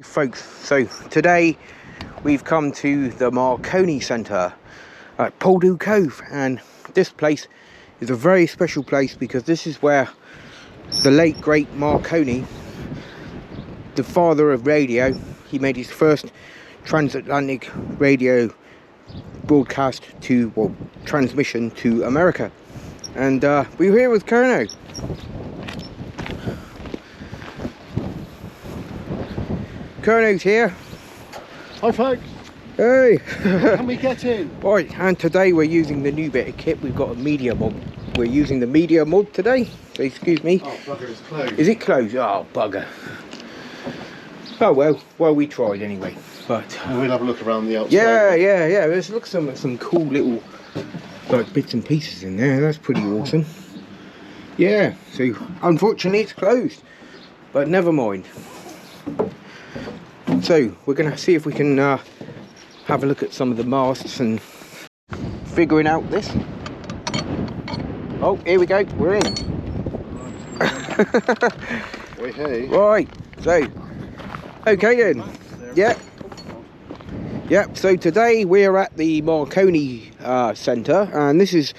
Folks, so today we've come to the Marconi Centre at Poldhu Cove, and this place is a very special place because this is where the late great Marconi, the father of radio, he made his first transatlantic radio broadcast transmission to America. And we're here with Kerno. Kerno's here. Hi folks. Hey. Can we get in? Right, and today we're using the new bit of kit. We've got a media mod. We're using the media mod today. So excuse me. Oh bugger, it's closed. Is it closed? Oh bugger. Oh well we tried anyway. But we'll have a look around the outside. Yeah. Let's look at some cool little bits and pieces in there. That's pretty awesome. Yeah. So unfortunately it's closed, but never mind. So we're going to see if we can have a look at some of the masts and figuring out this. Oh, here we go, we're in. Hey. Right, so, okay then. Yeah, so today we're at the Marconi Centre, and this is,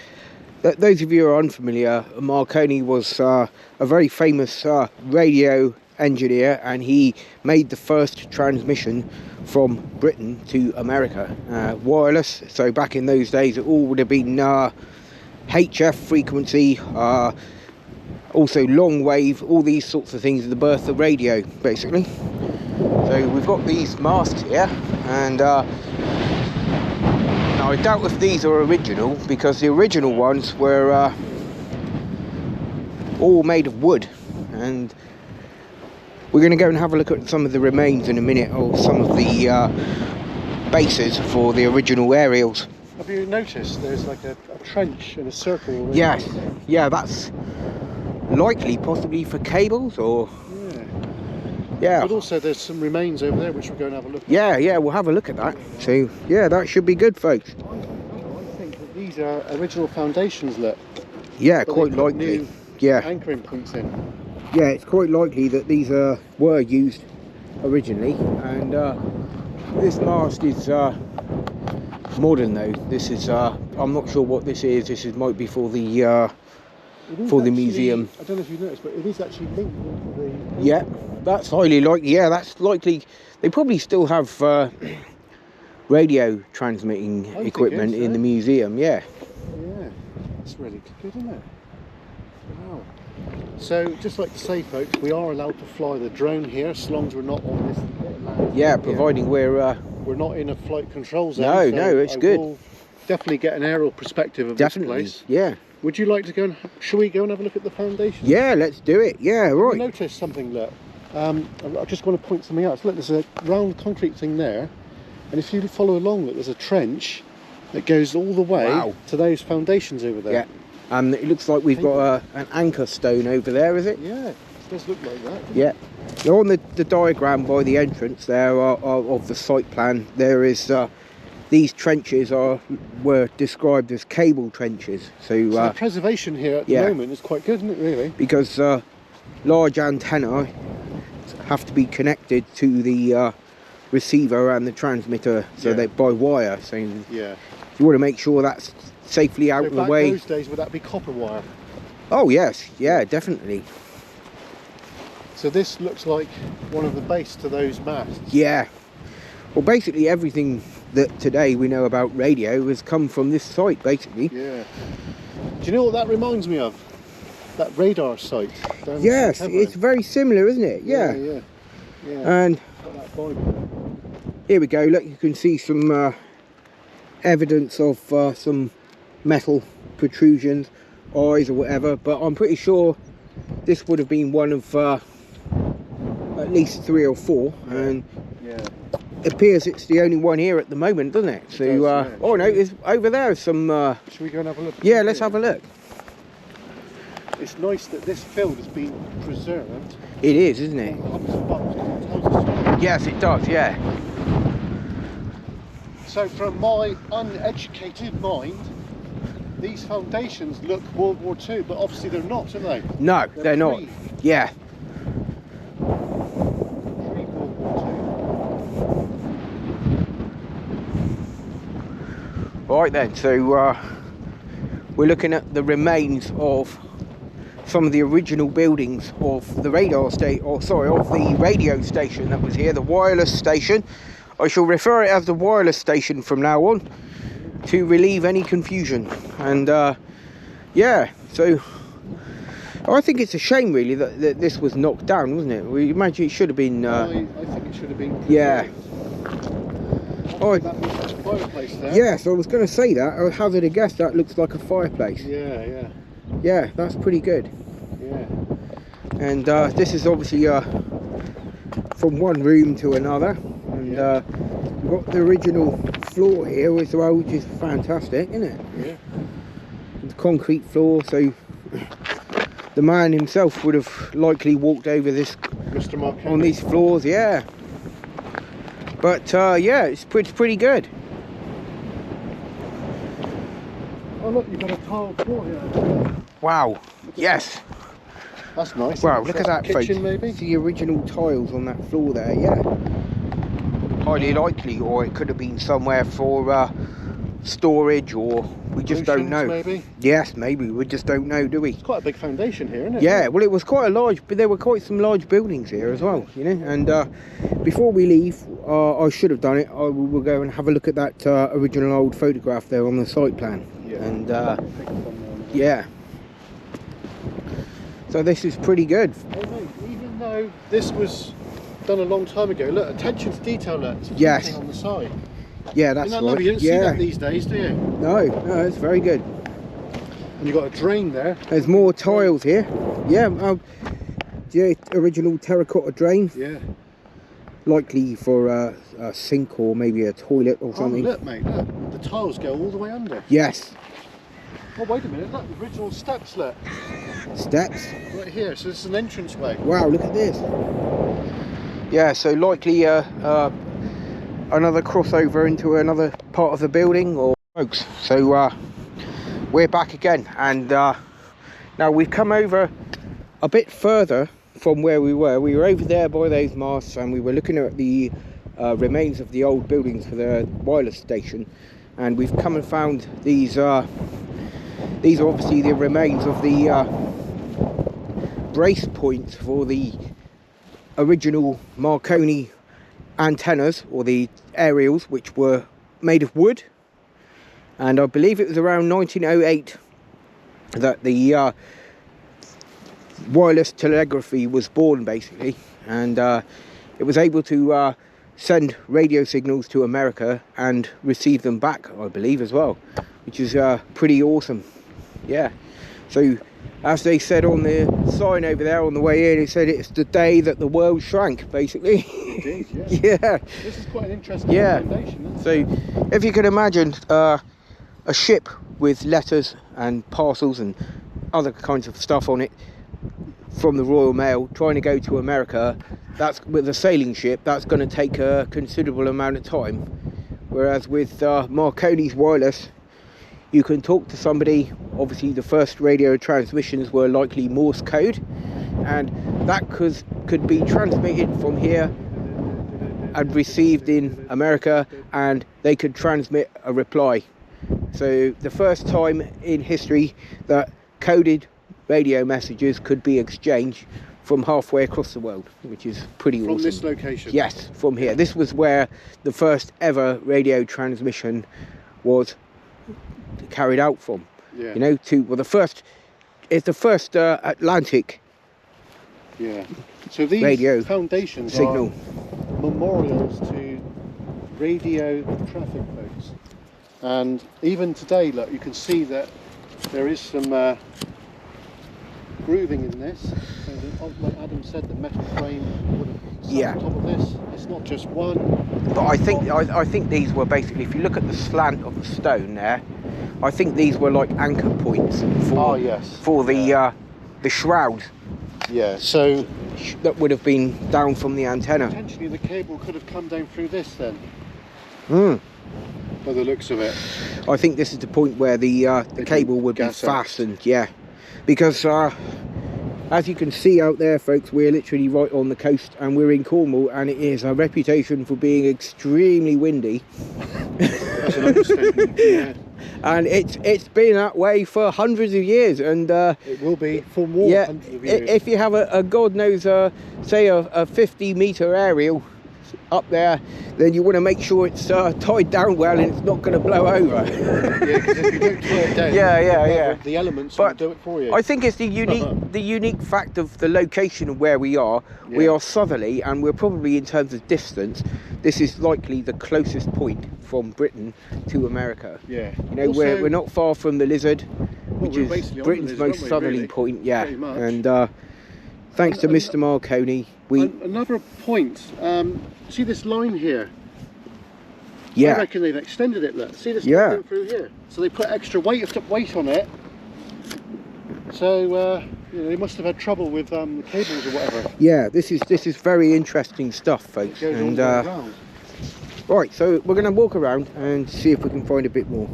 those of you who are unfamiliar, Marconi was a very famous radio engineer, and he made the first transmission from Britain to America, wireless. So back in those days it all would have been HF frequency, also long wave, all these sorts of things, the birth of radio basically. So we've got these masts here, and now I doubt if these are original, because the original ones were all made of wood, and we're going to go and have a look at some of the remains in a minute of some of the bases for the original aerials. Have you noticed there's like a trench in a circle? Yes, yeah, that's likely possibly for cables or... Yeah. But also there's some remains over there which we're going to have a look at. Yeah, we'll have a look at that. So, yeah, that should be good, folks. I think that these are original foundations, look. Yeah, quite likely. Yeah. Anchoring points in. Yeah, it's quite likely that these were used originally, and this mast is modern though. This is I'm not sure what this is. This might be for the museum. I don't know if you noticed, but it is actually linked into the... Yeah, that's highly likely. Yeah, that's likely. They probably still have radio transmitting equipment in the museum. Yeah. Yeah, it's really good, isn't it? Wow. So, just like to say, folks, we are allowed to fly the drone here, as long as we're not on this land. Yeah, providing we're not in a flight control zone. No, it's good. We'll definitely get an aerial perspective of this place. Yeah. Would you like to go and... Shall we go and have a look at the foundation? Yeah, let's do it. Yeah, right. I noticed something, look. I just want to point something out. So look, there's a round concrete thing there, and if you follow along, look, there's a trench that goes all the way to those foundations over there. Yeah. It looks like we've got an anchor stone over there, is it? Yeah, it does look like that. Yeah. Now on the diagram by the entrance there of the site plan, there is these trenches were described as cable trenches. So the preservation here at the moment is quite good, isn't it, really? Because large antennae have to be connected to the receiver and the transmitter, so they're by wire. So you want to make sure that's safely out of the way. Those days, would that be copper wire? Oh yes, yeah, definitely. So this looks like one of the base to those masts. Yeah. Well, basically everything that today we know about radio has come from this site, basically. Yeah. Do you know what that reminds me of? That radar site. Yes, it's very similar, isn't it? Yeah. And here we go. Look, you can see some evidence of some metal protrusions, eyes or whatever, but I'm pretty sure this would have been one of at least 3 or 4, and it appears it's the only one here at the moment, doesn't it? So oh no, it's over there is some should we go and have a look? Yeah, let's have a look. It's nice that this field has been preserved. It is, isn't it? Yes, it does, yeah. So from my uneducated mind, these foundations look World War II, but obviously they're not, are they? No, they're not. Yeah. Pre-World War II. Right then, so we're looking at the remains of some of the original buildings of the radio station that was here, the wireless station. I shall refer it as the wireless station from now on to relieve any confusion. And yeah, so I think it's a shame really that this was knocked down, wasn't it? We imagine it should have been I think it should have been preserved. yeah. Oh, that looks like a fireplace there. Yes, I was going to say that. I hazard a guess that looks like a fireplace. Yeah. Yeah, that's pretty good. Yeah. And this is obviously from one room to another, and we've got the original floor here as well, which is fantastic, isn't it? Yeah. The concrete floor, so the man himself would have likely walked over this Mr. Marconi. on these floors, yeah. But yeah, it's pretty good. Oh look, you've got a tiled floor here. Wow. Yes. That's nice. Wow, look at that, folks. Kitchen, maybe? See the original tiles on that floor there, yeah. Highly likely, or it could have been somewhere for storage, or we just don't know. Maybe? Yes, maybe. We just don't know, do we? It's quite a big foundation here, isn't it? Yeah, well, it was quite a large, but there were quite some large buildings here as well, you know. And before we leave, I should have done it. I will go and have a look at that original old photograph there on the site plan. Yeah. And yeah. So this is pretty good. Oh, mate, even though this was done a long time ago, look, attention to detail, look, it's Yes. on the side. Yeah, that's Isn't that right. lovely? You don't see that these days, do you? No, it's very good. And you've got a drain there. There's more tiles here. Yeah, the original terracotta drain, Yeah. likely for a sink or maybe a toilet or something. Oh, look, mate, look. The tiles go all the way under. Yes. Oh, wait a minute, look, the original steps, look. Steps. Right here, so this is an entranceway. Wow, look at this. Yeah, so likely another crossover into another part of the building, or folks. So we're back again, and now we've come over a bit further from where we were. We were over there by those masts, and we were looking at the remains of the old buildings for the wireless station, and we've come and found these are obviously the remains of the brace points for the original Marconi antennas, or the aerials, which were made of wood. And I believe it was around 1908 that the wireless telegraphy was born, basically, and it was able to send radio signals to America and receive them back, I believe, as well, which is pretty awesome. Yeah, so as they said on the sign over there on the way in, it said it's the day that the world shrank, basically. It is, yeah. Yeah. This is quite an interesting foundation, isn't it? So if you can imagine a ship with letters and parcels and other kinds of stuff on it from the Royal Mail trying to go to America, that's with a sailing ship, that's going to take a considerable amount of time. Whereas with Marconi's wireless, you can talk to somebody. Obviously the first radio transmissions were likely Morse code, and that could be transmitted from here and received in America, and they could transmit a reply. So the first time in history that coded radio messages could be exchanged from halfway across the world, which is pretty awesome. From this location? Yes, from here. This was where the first ever radio transmission was carried out from. Yeah. You know, it's the first Atlantic So these radio foundations signal are memorials to radio traffic folks. And even today, look, you can see that there is some grooving in this. So like Adam said, the metal frame would have sat on top of this. It's not just one. But I think these were basically, if you look at the slant of the stone there, I think these were like anchor points for the shroud. Yeah. So that would have been down from the antenna. Potentially the cable could have come down through this then. By the looks of it. I think this is the point where the cable would be fastened, yeah. Because as you can see out there, folks, we're literally right on the coast, and we're in Cornwall, and it is a reputation for being extremely windy. That's an understatement. Yeah. And it's been that way for hundreds of years, and it will be for more yeah, hundreds of years. if you have a God knows say a 50-meter aerial up there, then you want to make sure it's tied down well and it's not going to blow over. Yeah, because if you don't tie it down, yeah. the elements But will do it for you. I think it's the unique fact of the location of where we are. Yeah. We are southerly, and we're probably, in terms of distance, this is likely the closest point from Britain to America. Yeah. You know, Also, we're not far from the Lizard, well, which is Britain's lizard, most southerly really? point. Yeah, Pretty much. and thanks to Mr. Marconi, another point. See this line here? yeah, I reckon they've extended it. Look, see this Yeah. through here. So they put extra weight on it. So you know, they must have had trouble with the cables or whatever. yeah. This is very interesting stuff, folks. It goes all And the way around. right, so we're going to walk around and see if we can find a bit more.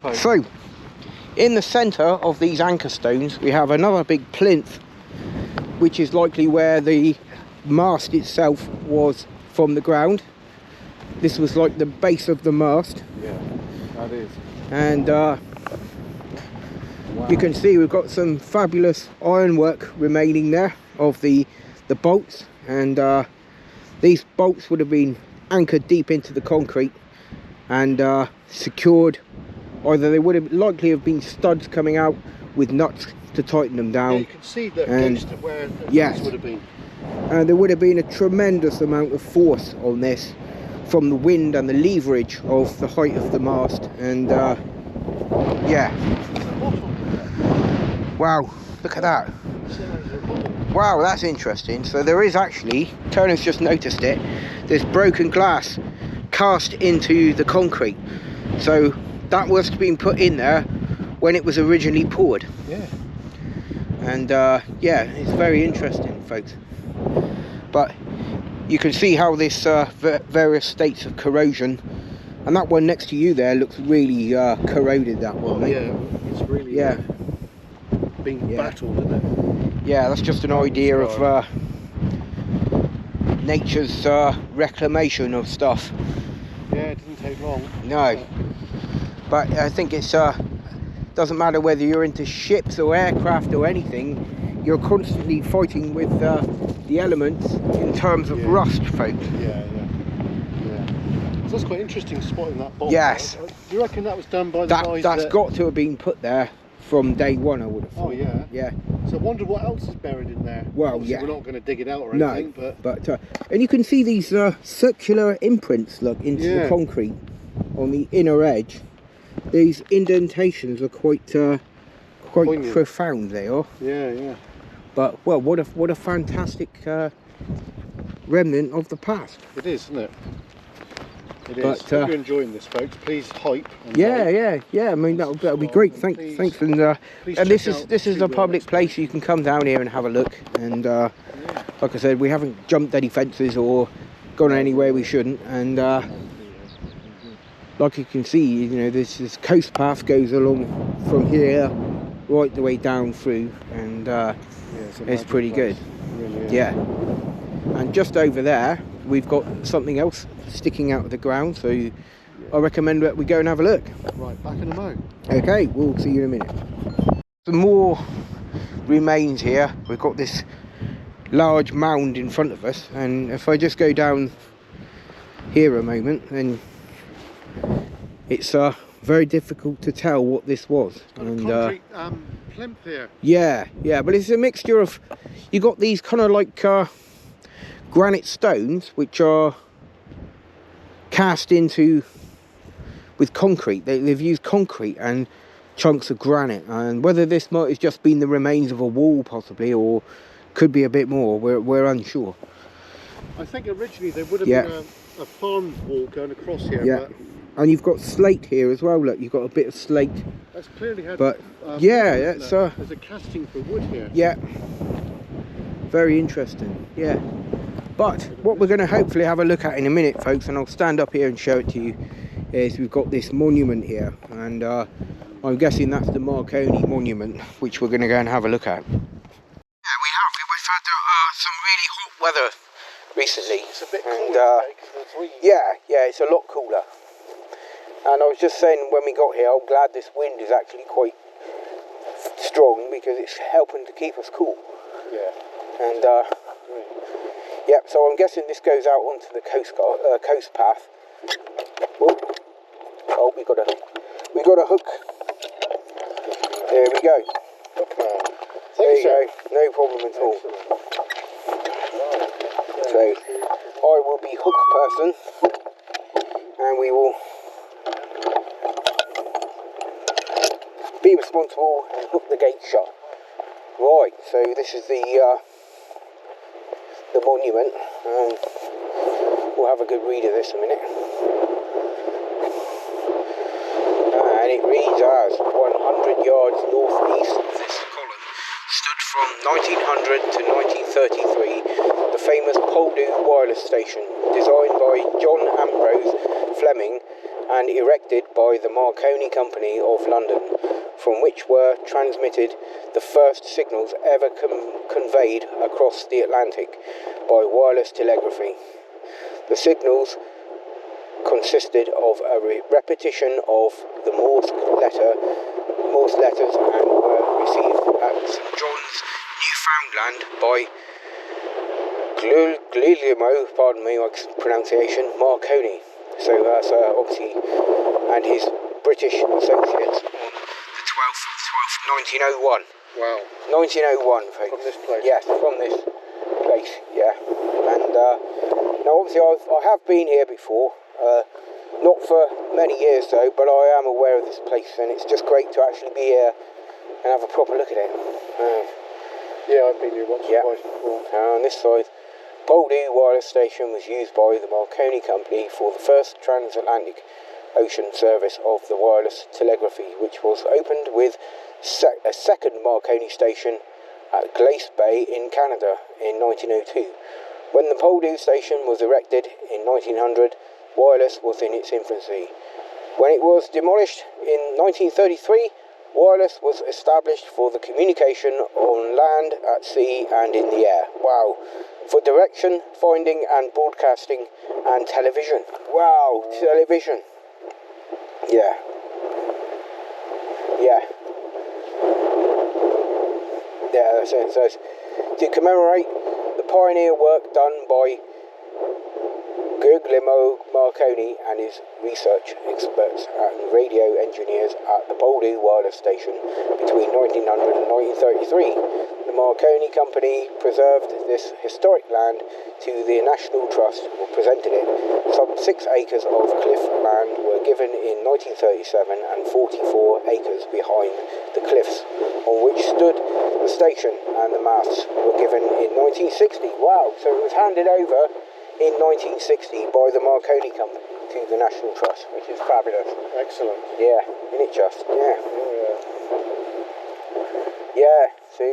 Okay. So, in the centre of these anchor stones, we have another big plinth, which is likely where the mast itself was from the ground. This was like the base of the mast, Yeah, that is. and Wow. you can see we've got some fabulous ironwork remaining there of the bolts, and these bolts would have been anchored deep into the concrete and secured. Either they would have likely have been studs coming out with nuts to tighten them Yeah, down. you can see that And- against where the yes. would have been. And there would have been a tremendous amount of force on this from the wind and the leverage of the height of the mast, and yeah, wow, look at that. Wow, that's interesting. So there is actually, Turner's just noticed it, there's broken glass cast into the concrete, so that must have been put in there when it was originally poured. Yeah. And yeah, it's very interesting, folks. But you can see how this various states of corrosion, and that one next to you there looks really corroded, that one, mate. Yeah, it's really being battled, isn't it? Yeah, that's just an idea of nature's reclamation of stuff. Yeah, it didn't take long. No, but I think it's doesn't matter whether you're into ships or aircraft or anything, you're constantly fighting with the elements in terms of rust, folks. Yeah. So that's quite interesting, spotting that bolt. Yes. Do you reckon that was done by the guys That's got to have been put there from day one, I would have thought. Oh yeah. Yeah. So I wonder what else is buried in there. Well, Obviously, yeah. we're not going to dig it out or No, anything, but and you can see these circular imprints, look, into the concrete on the inner edge. These indentations are quite Poignant. profound. They are. Yeah. But well, what a fantastic remnant of the past. It is, isn't it? It is. But, Hope you're enjoying this, folks. Please hype. And Yeah. I mean, that'll be great. Thanks. Please And please and check this out is the a public place. You can come down here and have a look. And like I said, we haven't jumped any fences or gone anywhere we shouldn't. And like you can see, you know, this coast path goes along from here right the way down through, and it's pretty good. Really is. Yeah. And just over there, we've got something else sticking out of the ground, so I recommend that we go and have a look. Right, back in a mo. Okay, we'll see you in a minute. Some more remains here. We've got this large mound in front of us, and if I just go down here a moment, then it's very difficult to tell what this was. Got And a concrete plinth here. yeah, but it's a mixture of, you got these kind of like granite stones which are cast into with concrete. They've used concrete and chunks of granite, and whether this might have just been the remains of a wall possibly, or could be a bit more, we're unsure. I think originally there would have Yeah. been a farm wall going across here, Yeah. but And you've got slate here as well, look, you've got a bit of slate. that's clearly had. But wood, yeah, isn't that's there? There's a casting for wood here. yeah, very interesting. Yeah, but what we're going to hopefully have a look at in a minute, folks, and I'll stand up here and show it to you, is we've got this monument here, and I'm guessing that's the Marconi monument, which we're going to go and have a look at. Yeah, we've had some really hot weather recently. It's a bit and cooler today 'cause of the breeze. yeah, it's a lot cooler. And I was just saying when we got here, I'm glad this wind is actually quite strong because it's helping to keep us cool. Yeah. And yep, so I'm guessing this goes out onto the coast path. Oh, we got a hook. There we go. There you go. No problem at all. So I will be hook person, and we will be responsible and hook the gate shut. Right. So this is the monument, and we'll have a good read of this in a minute. And it reads as 100 yards northeast of this column stood from 1900 to 1933 the famous Poldhu wireless station, designed by John Ambrose Fleming and erected by the Marconi Company of London, from which were transmitted the first signals ever conveyed across the Atlantic by wireless telegraphy. The signals consisted of a repetition of the Morse letters and were received at St John's, Newfoundland by Guglielmo, pardon me my pronunciation, Marconi. So that's obviously, and his British associates on the 12th of 12th, 1901. Wow. 1901, folks. From this place? Yes, from this place, yeah. And now obviously I have been here before, not for many years though, but I am aware of this place, and it's just great to actually be here and have a proper look at it. Yeah, I've been here once or twice before. On this side, Poldhu wireless station was used by the Marconi Company for the first transatlantic ocean service of the wireless telegraphy, which was opened with a second Marconi station at Glace Bay in Canada in 1902. When the Poldhu station was erected in 1900, wireless was in its infancy. When it was demolished in 1933, wireless was established for the communication on land, at sea and in the air. Wow. For direction, finding and broadcasting and television. Wow, television. Yeah. Yeah. Yeah, so it says, to commemorate the pioneer work done by Guglielmo Marconi and his research experts and radio engineers at the Poldhu wireless station between 1900 and 1933. The Marconi Company preserved this historic land to the National Trust, or presented it. Some 6 acres of cliff land were given in 1937 and 44 acres behind the cliffs on which stood the station and the masts were given in 1960. Wow, so it was handed over in 1960 by the Marconi Company to the National Trust, which is fabulous. Excellent. Yeah, isn't it just? Yeah. Yeah. Yeah, so,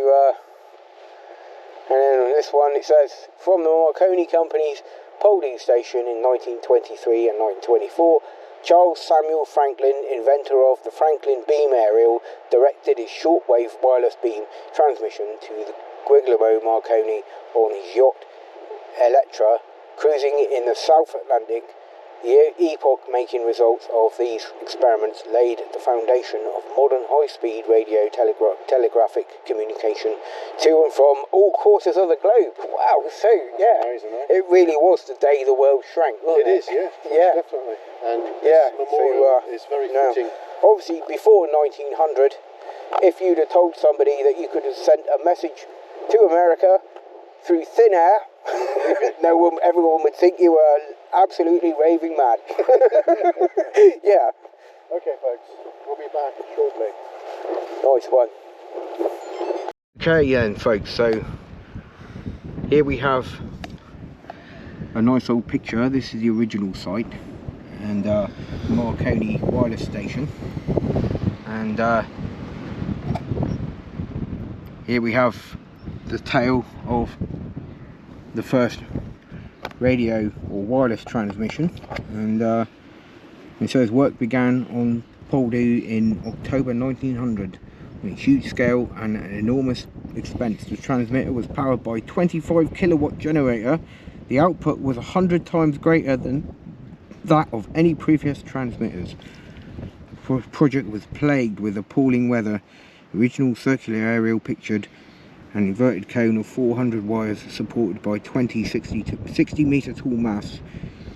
and then on this one it says, from the Marconi Company's Poldhu station in 1923 and 1924, Charles Samuel Franklin, inventor of the Franklin beam aerial, directed his shortwave wireless beam transmission to the Guglielmo Marconi on his yacht Electra, cruising in the South Atlantic. The epoch-making results of these experiments laid the foundation of modern high-speed radio telegraphic communication to and from all quarters of the globe. Wow, so, yeah, amazing, eh? it really was the day the world shrank, wasn't it? It is, yeah. Yeah. Definitely. And this memorial is very fitting. Obviously, before 1900, if you'd have told somebody that you could have sent a message to America through thin air, everyone would think you were absolutely raving mad. Yeah. Okay, folks, we'll be back shortly. Nice one. Okay then, folks, so here we have a nice old picture. This is the original site, and Marconi wireless station, and here we have the tail of the first radio or wireless transmission, and it says work began on Poldhu in October 1900 on a huge scale and an enormous expense. The transmitter was powered by a 25 kilowatt generator. The output was 100 times greater than that of any previous transmitters. project was plagued with appalling weather. Original circular aerial pictured an inverted cone of 400 wires supported by 60 metre tall masts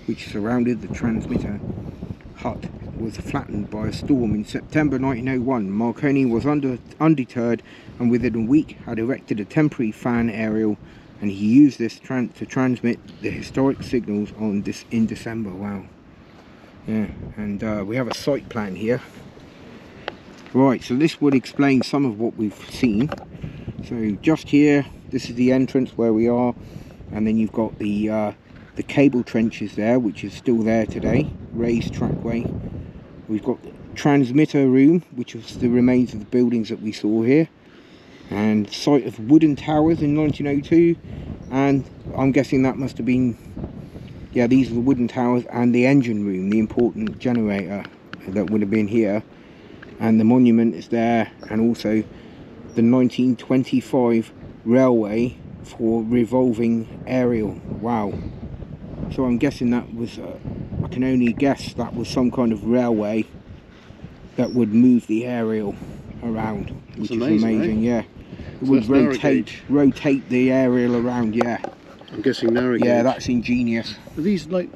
which surrounded the transmitter hut was flattened by a storm in September 1901. Marconi was undeterred and within a week had erected a temporary fan aerial, and he used this to transmit the historic signals in December. Wow. Yeah, and we have a site plan here. Right, so this would explain some of what we've seen. So just here, this is the entrance where we are, and then you've got the cable trenches there, which is still there today, raised trackway. We've got the transmitter room, which is the remains of the buildings that we saw here, and site of wooden towers in 1902, and I'm guessing that must have been, yeah, these are the wooden towers, and the engine room, the important generator that would have been here, and the monument is there, and also the 1925 railway for revolving aerial. Wow. So I'm guessing that was, I can only guess that was some kind of railway that would move the aerial around, which is amazing, yeah. It would rotate the aerial around, yeah. I'm guessing narrow gauge. Yeah, that's ingenious. Are these like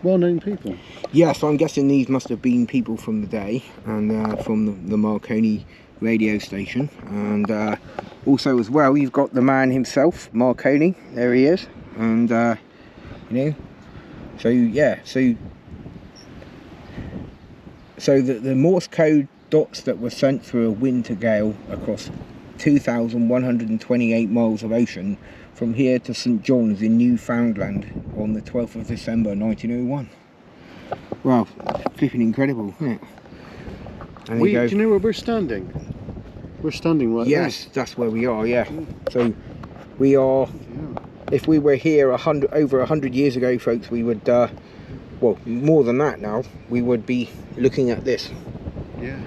well-known people? Yeah, so I'm guessing these must have been people from the day, and from the Marconi radio station. And also as well, you've got the man himself, Marconi, there he is. And you know, so yeah, so the Morse code dots that were sent through a winter gale across 2,128 miles of ocean from here to St John's in Newfoundland on the 12th of December 1901. Wow, flipping incredible, isn't it? And do you know where we're standing? We're standing right there. Yes, that's where we are, yeah. So we are, if we were here over 100 years ago, folks, we would, well, more than that now, we would be looking at this. Yeah.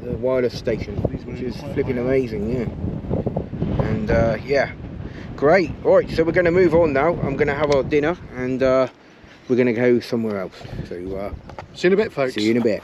The wireless station, which is flipping amazing, yeah. And yeah, great. Alright, so we're going to move on now. I'm going to have our dinner, and we're going to go somewhere else. So see you in a bit, folks. See you in a bit.